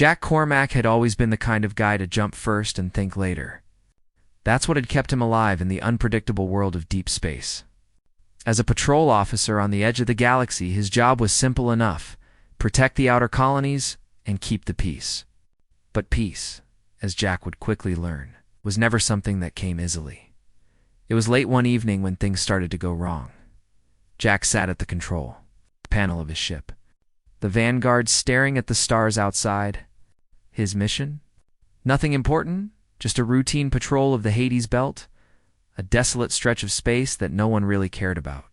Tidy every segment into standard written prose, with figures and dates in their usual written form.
Jack Cormack had always been the kind of guy to jump first and think later. That's what had kept him alive in the unpredictable world of deep space. As a patrol officer on the edge of the galaxy, his job was simple enough: protect the outer colonies and keep the peace. But peace, as Jack would quickly learn, was never something that came easily. It was late one evening when things started to go wrong. Jack sat at the control panel of his ship, the Vanguard staring at the stars outside. His mission? Nothing important, just a routine patrol of the Hades Belt, a desolate stretch of space that no one really cared about.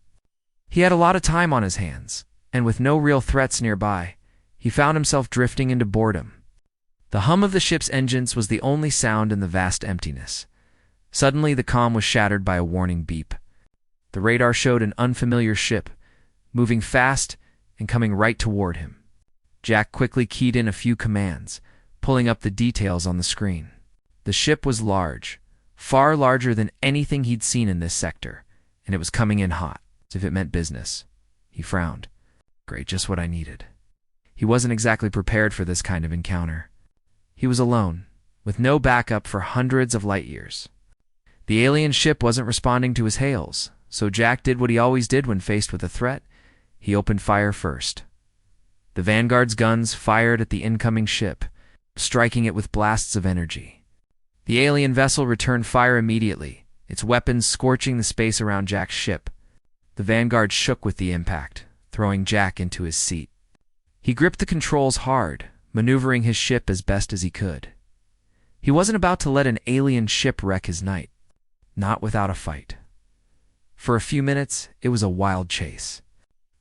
He had a lot of time on his hands, and with no real threats nearby, he found himself drifting into boredom. The hum of the ship's engines was the only sound in the vast emptiness. Suddenly, the calm was shattered by a warning beep. The radar showed an unfamiliar ship, moving fast and coming right toward him. Jack quickly keyed in a few commands, pulling up the details on the screen. The ship was large, far larger than anything he'd seen in this sector, and it was coming in hot, as if it meant business. He frowned. Great, just what I needed. He wasn't exactly prepared for this kind of encounter. He was alone, with no backup for hundreds of light years. The alien ship wasn't responding to his hails, so Jack did what he always did when faced with a threat. He opened fire first. The Vanguard's guns fired at the incoming ship, striking it with blasts of energy. The alien vessel returned fire immediately, its weapons scorching the space around Jack's ship. The Vanguard shook with the impact, throwing Jack into his seat. He gripped the controls hard, maneuvering his ship as best as he could. He wasn't about to let an alien ship wreck his night. Not without a fight. For a few minutes, it was a wild chase.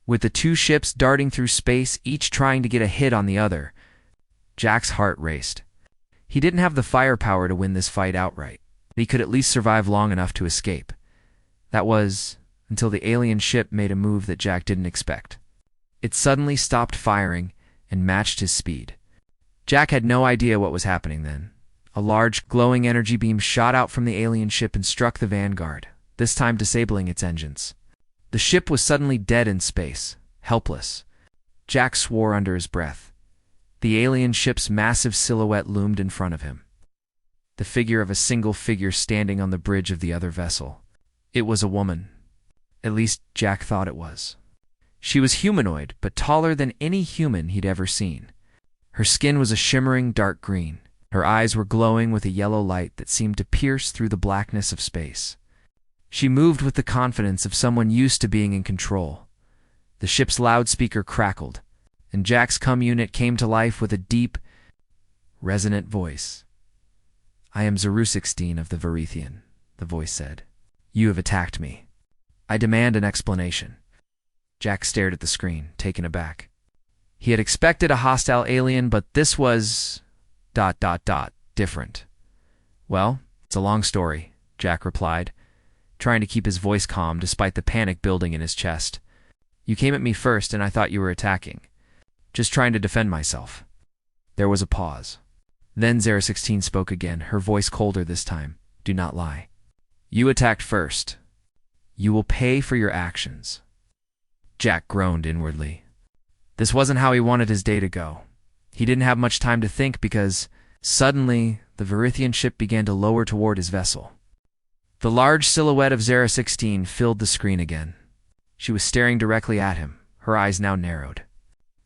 With the two ships darting through space, each trying to get a hit on the other, Jack's heart raced. He didn't have the firepower to win this fight outright, but he could at least survive long enough to escape. That was until the alien ship made a move that Jack didn't expect. It suddenly stopped firing and matched his speed. Jack had no idea what was happening then. A large, glowing energy beam shot out from the alien ship and struck the Vanguard, this time disabling its engines. The ship was suddenly dead in space, helpless. Jack swore under his breath. The alien ship's massive silhouette loomed in front of him. The figure of a single figure standing on the bridge of the other vessel. It was a woman. At least Jack thought it was. She was humanoid, but taller than any human he'd ever seen. Her skin was a shimmering dark green. Her eyes were glowing with a yellow light that seemed to pierce through the blackness of space. She moved with the confidence of someone used to being in control. The ship's loudspeaker crackled, and Jack's comm unit came to life with a deep, resonant voice. "I am Zerusixtine of the Varethian," the voice said. "You have attacked me. I demand an explanation." Jack stared at the screen, taken aback. He had expected a hostile alien, but this was... different. "Well, it's a long story," Jack replied, trying to keep his voice calm despite the panic building in his chest. "You came at me first and I thought you were attacking. Just trying to defend myself." There was a pause. Then Zerusixtine spoke again, her voice colder this time. "Do not lie. You attacked first. You will pay for your actions." Jack groaned inwardly. This wasn't how he wanted his day to go. He didn't have much time to think because, suddenly, the Varethian ship began to lower toward his vessel. The large silhouette of Zerusixtine filled the screen again. She was staring directly at him, her eyes now narrowed.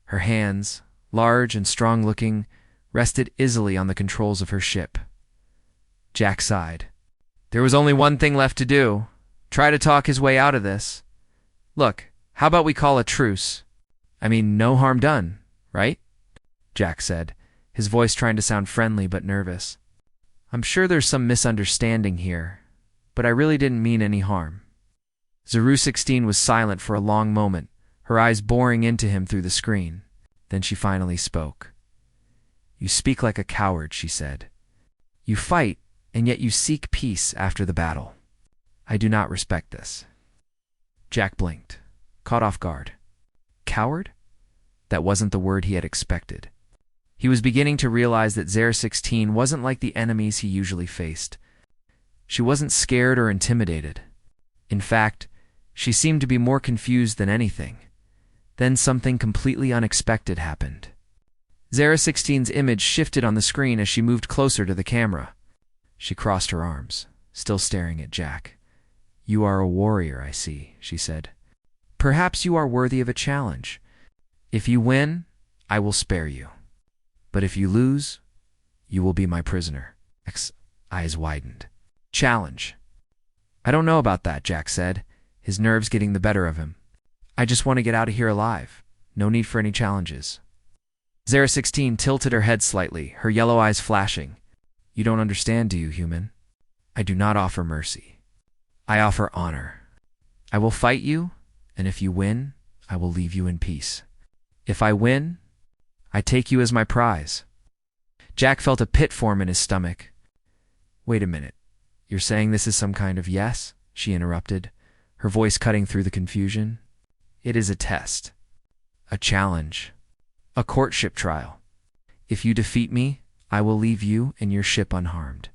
Her hands, large and strong-looking, rested easily on the controls of her ship. Jack sighed. There was only one thing left to do. Try to talk his way out of this. "Look, how about we call a truce? I mean, no harm done, right?" Jack said, his voice trying to sound friendly but nervous. "I'm sure there's some misunderstanding here, but I really didn't mean any harm." Zerusixtine was silent for a long moment, her eyes boring into him through the screen. Then she finally spoke. "You speak like a coward," she said. "You fight, and yet you seek peace after the battle. I do not respect this." Jack blinked, caught off guard. Coward? That wasn't the word he had expected. He was beginning to realize that Zerusixtine wasn't like the enemies he usually faced. She wasn't scared or intimidated. In fact, she seemed to be more confused than anything. Then something completely unexpected happened. Zara 16's image shifted on the screen as she moved closer to the camera. She crossed her arms, still staring at Jack. "You are a warrior, I see," she said. "Perhaps you are worthy of a challenge. If you win, I will spare you. But if you lose, you will be my prisoner." Jack's eyes widened. "Challenge." "I don't know about that," Jack said, his nerves getting the better of him. "I just want to get out of here alive. No need for any challenges." Zara 16 tilted her head slightly, her yellow eyes flashing. "You don't understand, do you, human? I do not offer mercy. I offer honor. I will fight you, and if you win, I will leave you in peace. If I win, I take you as my prize." Jack felt a pit form in his stomach. "Wait a minute. You're saying this is some kind of yes?" she interrupted, her voice cutting through the confusion. "It is a test. A challenge. A courtship trial. If you defeat me, I will leave you and your ship unharmed.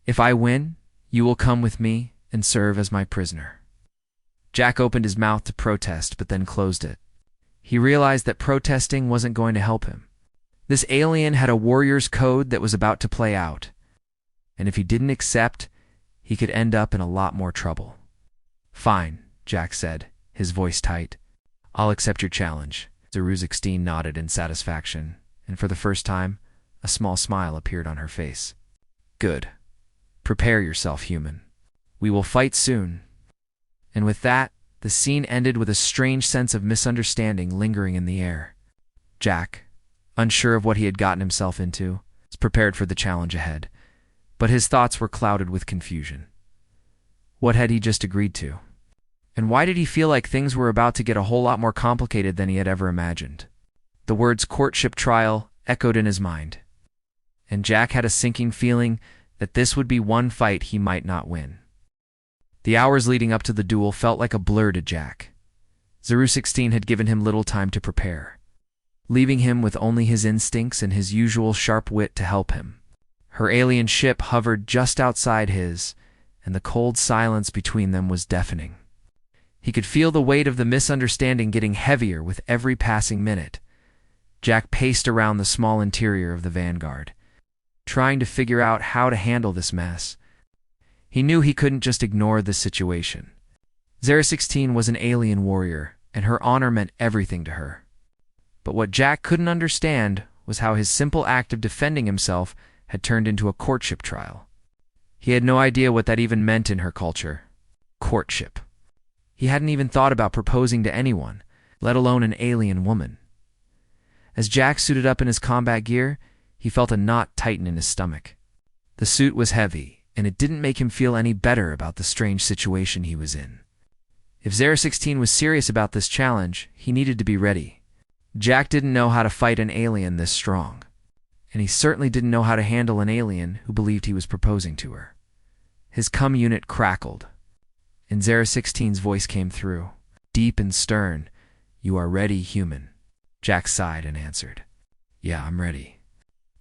If I win, you will come with me and serve as my prisoner." Jack opened his mouth to protest, but then closed it. He realized that protesting wasn't going to help him. This alien had a warrior's code that was about to play out, and if he didn't accept, he could end up in a lot more trouble. "Fine," Jack said, his voice tight. "I'll accept your challenge." Zara 16 nodded in satisfaction, and for the first time, a small smile appeared on her face. "Good. Prepare yourself, human. We will fight soon." And with that, the scene ended with a strange sense of misunderstanding lingering in the air. Jack, unsure of what he had gotten himself into, was prepared for the challenge ahead, but his thoughts were clouded with confusion. What had he just agreed to? And why did he feel like things were about to get a whole lot more complicated than he had ever imagined? The words courtship trial echoed in his mind, and Jack had a sinking feeling that this would be one fight he might not win. The hours leading up to the duel felt like a blur to Jack. Zara 16 had given him little time to prepare, leaving him with only his instincts and his usual sharp wit to help him. Her alien ship hovered just outside his, and the cold silence between them was deafening. He could feel the weight of the misunderstanding getting heavier with every passing minute. Jack paced around the small interior of the Vanguard, trying to figure out how to handle this mess. He knew he couldn't just ignore this situation. Zara 16 was an alien warrior, and her honor meant everything to her. But what Jack couldn't understand was how his simple act of defending himself had turned into a courtship trial. He had no idea what that even meant in her culture. Courtship. He hadn't even thought about proposing to anyone, let alone an alien woman. As Jack suited up in his combat gear, he felt a knot tighten in his stomach. The suit was heavy, and it didn't make him feel any better about the strange situation he was in. If Zara 16 was serious about this challenge, he needed to be ready. Jack didn't know how to fight an alien this strong, and he certainly didn't know how to handle an alien who believed he was proposing to her. His cum unit crackled, and Zara 16's voice came through, deep and stern. "You are ready, human." Jack sighed and answered, "Yeah, I'm ready.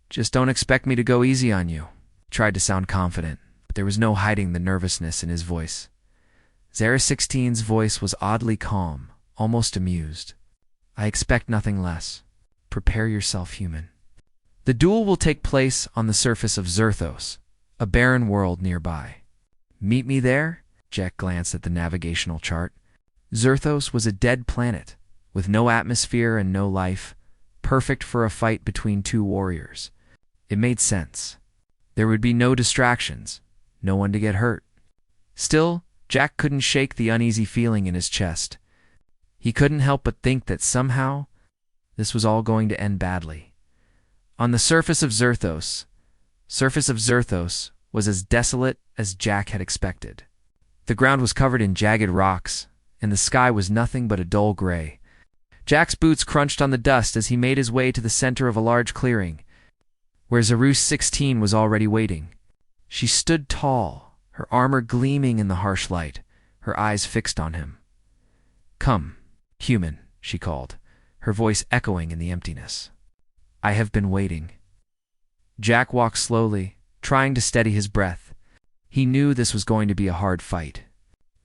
Just don't expect me to go easy on you." He tried to sound confident, but there was no hiding the nervousness in his voice. Zara 16's voice was oddly calm, almost amused. "I expect nothing less. Prepare yourself, human." The duel will take place on the surface of Zerthos, a barren world nearby. "Meet me there?" Jack glanced at the navigational chart. Zerthos was a dead planet, with no atmosphere and no life, perfect for a fight between two warriors. It made sense. There would be no distractions, no one to get hurt. Still, Jack couldn't shake the uneasy feeling in his chest. He couldn't help but think that somehow this was all going to end badly. On the surface of Zerthos was as desolate as Jack had expected. The ground was covered in jagged rocks, and the sky was nothing but a dull gray. Jack's boots crunched on the dust as he made his way to the center of a large clearing, where Zara 16 was already waiting. She stood tall, her armor gleaming in the harsh light, her eyes fixed on him. "Come, human," she called, her voice echoing in the emptiness. "I have been waiting." Jack walked slowly, trying to steady his breath. He knew this was going to be a hard fight.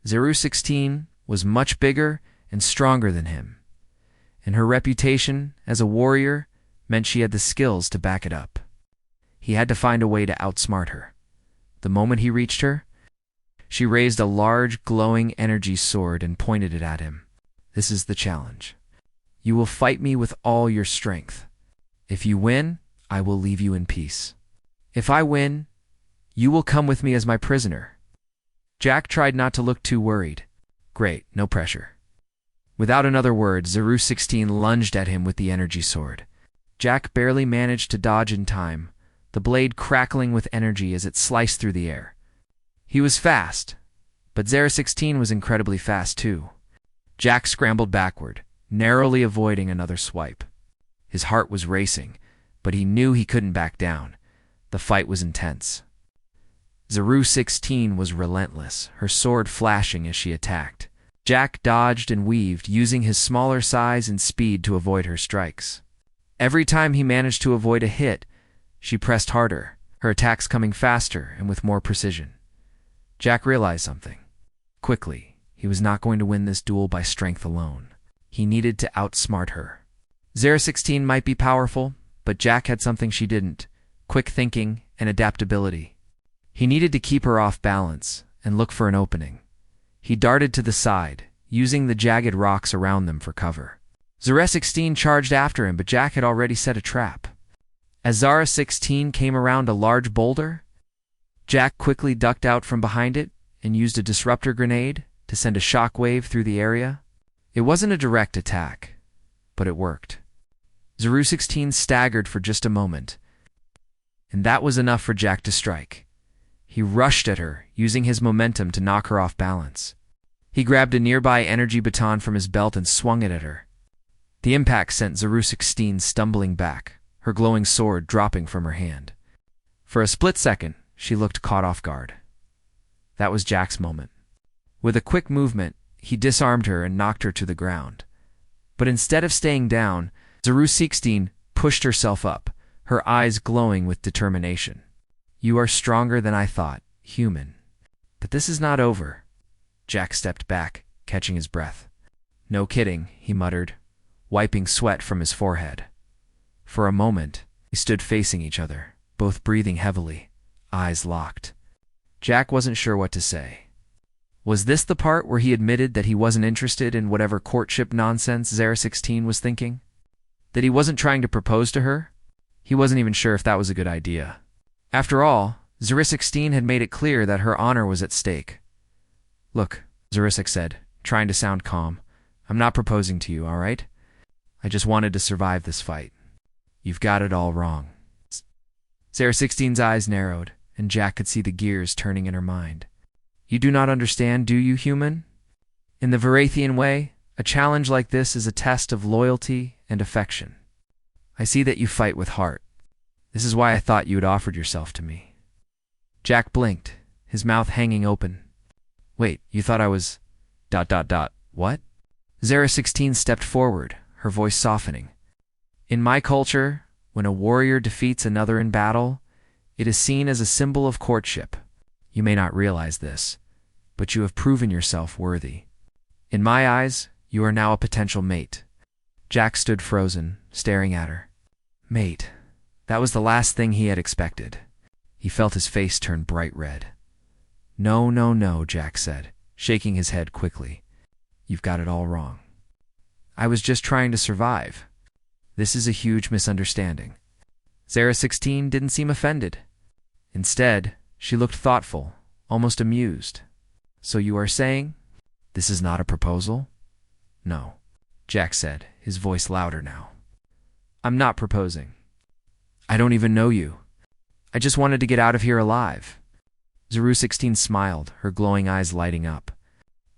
Zara 16 was much bigger and stronger than him, and her reputation as a warrior meant she had the skills to back it up. He had to find a way to outsmart her. The moment he reached her, she raised a large, glowing energy sword and pointed it at him. This is the challenge. You will fight me with all your strength. If you win, I will leave you in peace. If I win, you will come with me as my prisoner. Jack tried not to look too worried. Great, no pressure. Without another word, 16 lunged at him with the energy sword. Jack barely managed to dodge in time, the blade crackling with energy as it sliced through the air. He was fast, but 16 was incredibly fast too. Jack scrambled backward, narrowly avoiding another swipe. His heart was racing, but he knew he couldn't back down. The fight was intense. 16 was relentless, her sword flashing as she attacked. Jack dodged and weaved, using his smaller size and speed to avoid her strikes. Every time he managed to avoid a hit, she pressed harder, her attacks coming faster and with more precision. Jack realized something. Quickly, he was not going to win this duel by strength alone. He needed to outsmart her. 16 might be powerful, but Jack had something she didn't: quick thinking and adaptability. He needed to keep her off balance and look for an opening. He darted to the side, using the jagged rocks around them for cover. 16 charged after him, but Jack had already set a trap. As 16 came around a large boulder, Jack quickly ducked out from behind it and used a disruptor grenade to send a shockwave through the area. It wasn't a direct attack, but it worked. 16 staggered for just a moment, and that was enough for Jack to strike. He rushed at her, using his momentum to knock her off balance. He grabbed a nearby energy baton from his belt and swung it at her. The impact sent 16 stumbling back, her glowing sword dropping from her hand. For a split second, she looked caught off guard. That was Jack's moment. With a quick movement, he disarmed her and knocked her to the ground. But instead of staying down, 16 pushed herself up, her eyes glowing with determination. You are stronger than I thought, human. But this is not over. Jack stepped back, catching his breath. No kidding, he muttered, wiping sweat from his forehead. For a moment, they stood facing each other, both breathing heavily, eyes locked. Jack wasn't sure what to say. Was this the part where he admitted that he wasn't interested in whatever courtship nonsense 16 was thinking? That he wasn't trying to propose to her? He wasn't even sure if that was a good idea. After all, 16 had made it clear that her honor was at stake. Look, 16 said, trying to sound calm, I'm not proposing to you, all right? I just wanted to survive this fight. You've got it all wrong. 16's eyes narrowed, and Jack could see the gears turning in her mind. You do not understand, do you, human? In the Varathian way, a challenge like this is a test of loyalty and affection. I see that you fight with heart. This is why I thought you had offered yourself to me. Jack blinked, his mouth hanging open. Wait, you thought I was... ... What? 16 stepped forward, her voice softening. In my culture, when a warrior defeats another in battle, it is seen as a symbol of courtship. You may not realize this, but you have proven yourself worthy. In my eyes, you are now a potential mate. Jack stood frozen, staring at her. Mate. That was the last thing he had expected. He felt his face turn bright red. No, no, no, Jack said, shaking his head quickly. You've got it all wrong. I was just trying to survive. This is a huge misunderstanding. 16 didn't seem offended. Instead, she looked thoughtful, almost amused. So you are saying, this is not a proposal? No, Jack said, his voice louder now. I'm not proposing. I don't even know you. I just wanted to get out of here alive. 16 smiled, her glowing eyes lighting up.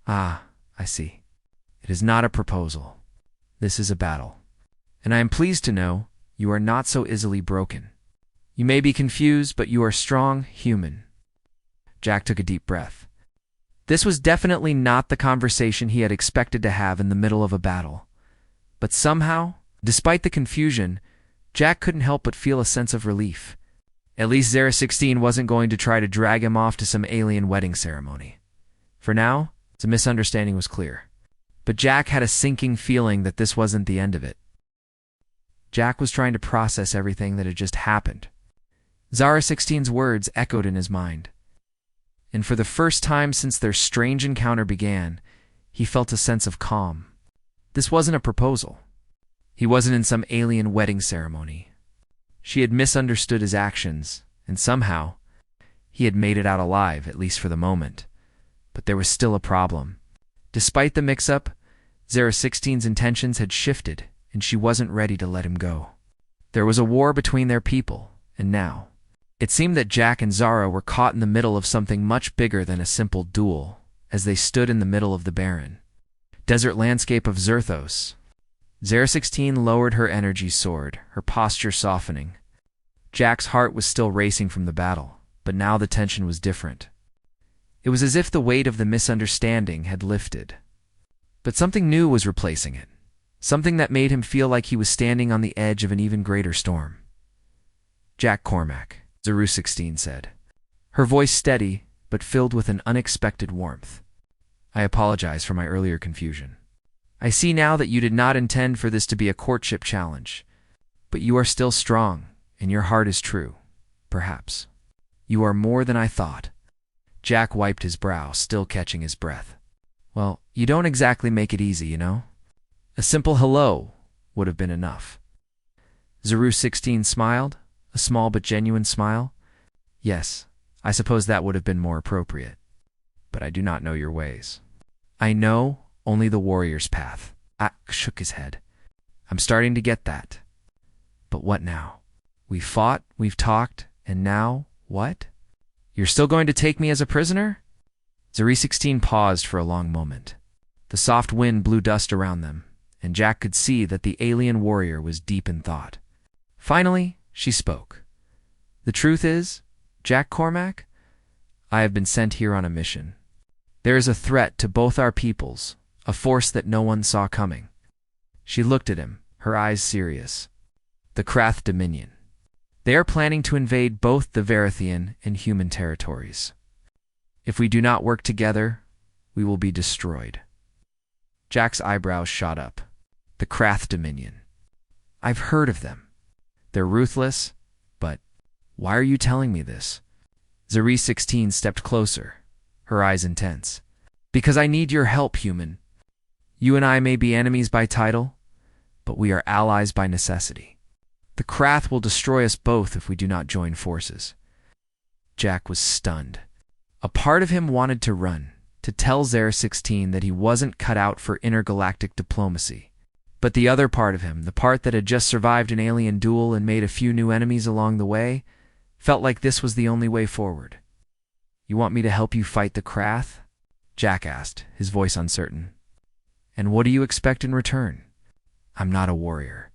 Ah, I see. It is not a proposal. This is a battle. And I am pleased to know you are not so easily broken. You may be confused, but you are strong, human. Jack took a deep breath. This was definitely not the conversation he had expected to have in the middle of a battle. But somehow, despite the confusion, Jack couldn't help but feel a sense of relief. At least 16 wasn't going to try to drag him off to some alien wedding ceremony. For now, the misunderstanding was clear. But Jack had a sinking feeling that this wasn't the end of it. Jack was trying to process everything that had just happened. Zara 16's words echoed in his mind. And for the first time since their strange encounter began, he felt a sense of calm. This wasn't a proposal. He wasn't in some alien wedding ceremony. She had misunderstood his actions, and somehow, he had made it out alive, at least for the moment. But there was still a problem. Despite the mix-up, Zara 16's intentions had shifted, and she wasn't ready to let him go. There was a war between their people, and now, it seemed that Jack and Zara were caught in the middle of something much bigger than a simple duel, as they stood in the middle of the barren desert landscape of Zerthos. Zara 16 lowered her energy sword, her posture softening. Jack's heart was still racing from the battle, but now the tension was different. It was as if the weight of the misunderstanding had lifted. But something new was replacing it, something that made him feel like he was standing on the edge of an even greater storm. "Jack Cormac," Zara 16 said, her voice steady but filled with an unexpected warmth. "I apologize for my earlier confusion. I see now that you did not intend for this to be a courtship challenge, but you are still strong, and your heart is true, perhaps. You are more than I thought." Jack wiped his brow, still catching his breath. "Well, you don't exactly make it easy, you know? A simple hello would have been enough." Zara 16 smiled, a small but genuine smile. "Yes, I suppose that would have been more appropriate. But I do not know your ways. I know only the warrior's path." Ak shook his head. "I'm starting to get that. But what now? We fought, we've talked, and now what? You're still going to take me as a prisoner?" Zara 16 paused for a long moment. The soft wind blew dust around them, and Jack could see that the alien warrior was deep in thought. Finally, she spoke. "The truth is, Jack Cormac, I have been sent here on a mission. There is a threat to both our peoples, a force that no one saw coming." She looked at him, her eyes serious. "The Krath Dominion. They are planning to invade both the Verithian and human territories. If we do not work together, we will be destroyed." Jack's eyebrows shot up. The Krath Dominion. I've heard of them. They're ruthless, but why are you telling me this? Zara 16 stepped closer, her eyes intense. "Because I need your help, human. You and I may be enemies by title, but we are allies by necessity. The Krath will destroy us both if we do not join forces." Jack was stunned. A part of him wanted to run, to tell Zara 16 that he wasn't cut out for intergalactic diplomacy. But the other part of him, the part that had just survived an alien duel and made a few new enemies along the way, felt like this was the only way forward. "You want me to help you fight the Krath?" Jack asked, his voice uncertain. "And what do you expect in return?" "I'm not a warrior.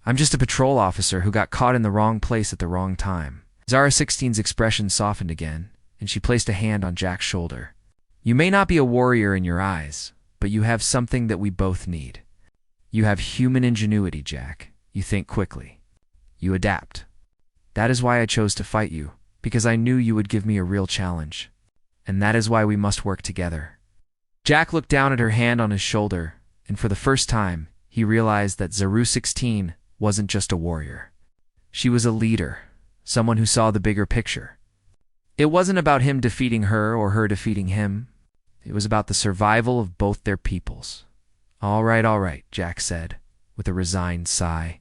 I'm just a patrol officer who got caught in the wrong place at the wrong time." Zara 16's expression softened again, and she placed a hand on Jack's shoulder. "You may not be a warrior in your eyes, but you have something that we both need. You have human ingenuity, Jack. You think quickly. You adapt. That is why I chose to fight you, because I knew you would give me a real challenge. And that is why we must work together." Jack looked down at her hand on his shoulder, and for the first time, he realized that Zara 16 wasn't just a warrior. She was a leader, someone who saw the bigger picture. It wasn't about him defeating her or her defeating him. It was about the survival of both their peoples. All right, Jack said, with a resigned sigh.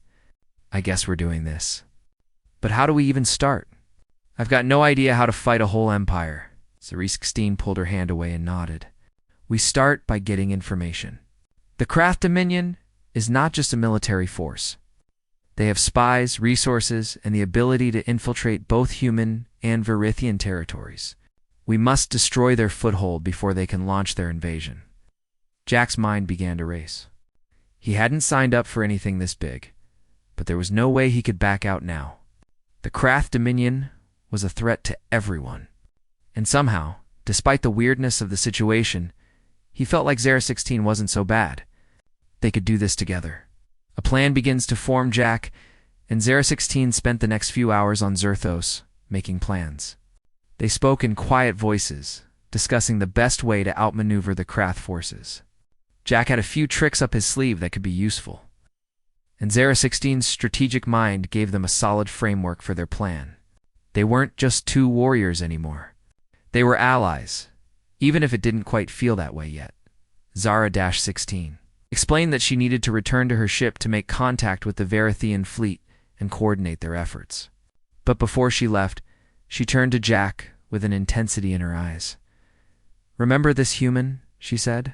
"I guess we're doing this. But how do we even start? I've got no idea how to fight a whole empire." Zara 16 pulled her hand away and nodded. "We start by getting information. The Krath Dominion is not just a military force. They have spies, resources, and the ability to infiltrate both human and Verithian territories. We must destroy their foothold before they can launch their invasion." Jack's mind began to race. He hadn't signed up for anything this big, but there was no way he could back out now. The Krath Dominion was a threat to everyone. And somehow, despite the weirdness of the situation, he felt like Zara 16 wasn't so bad. They could do this together. A plan begins to form, Jack, and Zara 16 spent the next few hours on Zerthos, making plans. They spoke in quiet voices, discussing the best way to outmaneuver the Krath forces. Jack had a few tricks up his sleeve that could be useful. and Zara 16's strategic mind gave them a solid framework for their plan. They weren't just two warriors anymore. They were allies, even if it didn't quite feel that way yet. Zara-16 explained that she needed to return to her ship to make contact with the Varathian fleet and coordinate their efforts. But before she left, she turned to Jack with an intensity in her eyes. "Remember this, human," she said.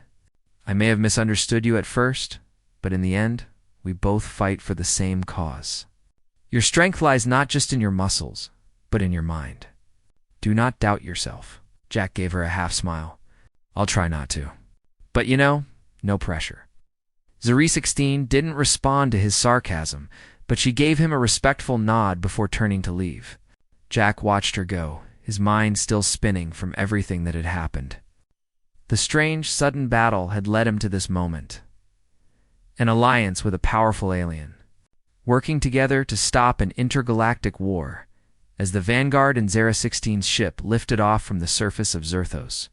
"I may have misunderstood you at first, but in the end, we both fight for the same cause. Your strength lies not just in your muscles, but in your mind. Do not doubt yourself." Jack gave her a half smile. "I'll try not to. But no pressure." Zara 16 didn't respond to his sarcasm, but she gave him a respectful nod before turning to leave. Jack watched her go, his mind still spinning from everything that had happened. The strange, sudden battle had led him to this moment. An alliance with a powerful alien, working together to stop an intergalactic war, as the Vanguard and Zara 16's ship lifted off from the surface of Zerthos.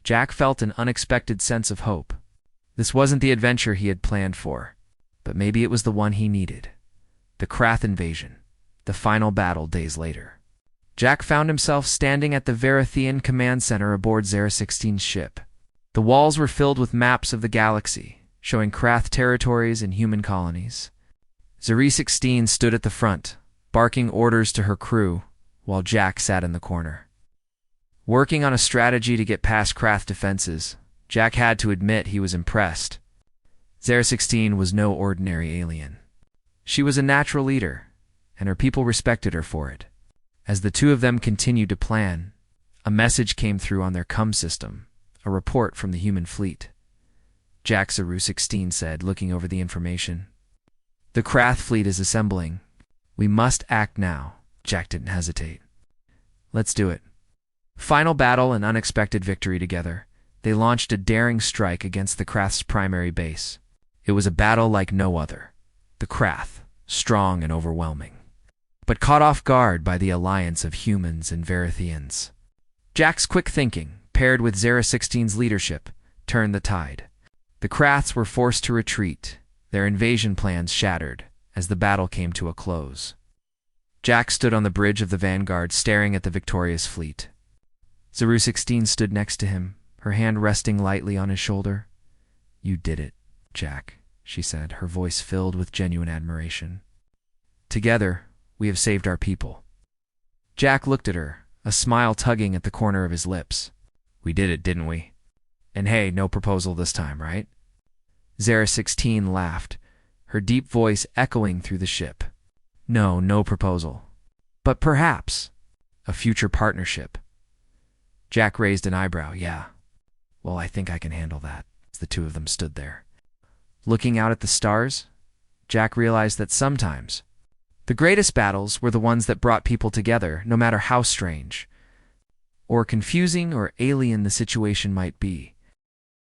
Jack felt an unexpected sense of hope. This wasn't the adventure he had planned for, but maybe it was the one he needed. The Krath invasion, the final battle days later. Jack found himself standing at the Varathian command center aboard Zara 16's ship. The walls were filled with maps of the galaxy, showing Krath territories and human colonies. Zara 16 stood at the front, barking orders to her crew, while Jack sat in the corner. Working on a strategy to get past Krath defenses, Jack had to admit he was impressed. Zara 16 was no ordinary alien. She was a natural leader, and her people respected her for it. As the two of them continued to plan, a message came through on their comm system, a report from the human fleet. Jack, Zara 16 said, looking over the information. "The Krath fleet is assembling. We must act now." Jack didn't hesitate. "Let's do it." Final battle and unexpected victory together, they launched a daring strike against the Krath's primary base. It was a battle like no other. The Krath, strong and overwhelming, but caught off guard by the alliance of humans and Varathians. Jack's quick thinking, paired with Zara 16's leadership, turned the tide. The Kraths were forced to retreat, their invasion plans shattered as the battle came to a close. Jack stood on the bridge of the Vanguard staring at the victorious fleet. Zara 16 stood next to him, her hand resting lightly on his shoulder. "You did it, Jack," she said, her voice filled with genuine admiration. "Together, we have saved our people." Jack looked at her, a smile tugging at the corner of his lips. "We did it, didn't we? And hey, no proposal this time, right?" Zara 16 laughed, her deep voice echoing through the ship. No proposal. But perhaps a future partnership." Jack raised an eyebrow. "Yeah. Well, I think I can handle that." As the two of them stood there, looking out at the stars, Jack realized that sometimes the greatest battles were the ones that brought people together, no matter how strange or confusing or alien the situation might be.